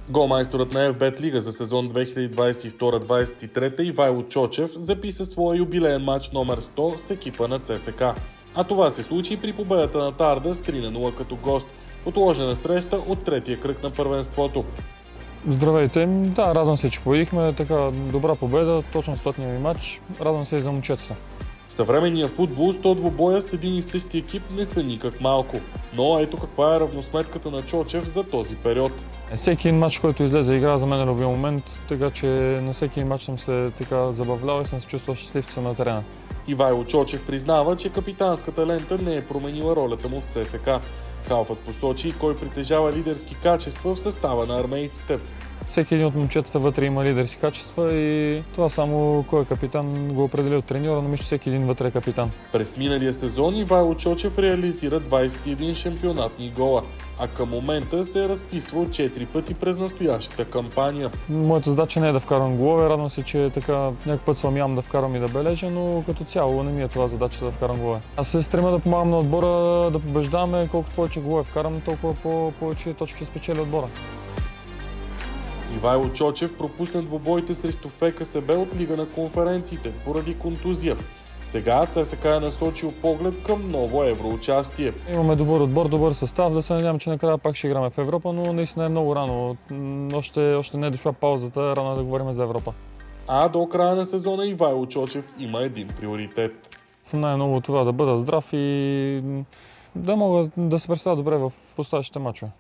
Голмайсторът на FBET Лига за сезон 2022-2023 Ивайло Чочев записа своя юбилеен матч номер 100 с екипа на ЦСКА. А това се случи при победата на Тарда с 3-0 като гост, отложена среща от третия кръг на първенството. Здравейте! Да, радвам се, че победихме. Така добра победа, точно 100-ния ми матч. Радвам се и за момчетата. В съвременния футбол 100 двубоя с един и същи екип не са никак малко. Но ето каква е равносметката на Чочев за този период. Всеки матч, който излезе игра, за мен е любим момент, така че на всеки матч съм се така забавлял и съм се чувствал щастлив на терена. Ивайло Чочев признава, че капитанската лента не е променила ролята му в ЦСКА. Халфът посочи кой притежава лидерски качества в състава на армейците. Всеки един от момчетата вътре има лидерски качества и това само кой е капитан го определи от треньора, но мисля, че всеки един вътре е капитан. През миналия сезон Ивайло Чочев реализира 21 шампионатни гола, а към момента се е разписвал 4 пъти през настоящата кампания. Моята задача не е да вкарвам голове, радвам се, че така някакъв път се умявам да вкарвам и да бележа, но като цяло не ми е това задача да вкарам голове. Аз се стремя да помагам на отбора да побеждаваме, колкото повече голове вкарам, толкова повече точки спечели отбора. Ивайло Чочев пропусна двубоите срещу ФКСБ от Лига на конференциите поради контузия. Сега ЦСКА е насочил поглед към ново евроучастие. Имаме добър отбор, добър състав, да се надявам, че накрая пак ще играме в Европа, но наистина е много рано. Още не е дошла паузата, рано е да говорим за Европа. А до края на сезона Ивайло Чочев има един приоритет. Най-ново това да бъда здрав и да мога да се представя добре в оставащите мачове.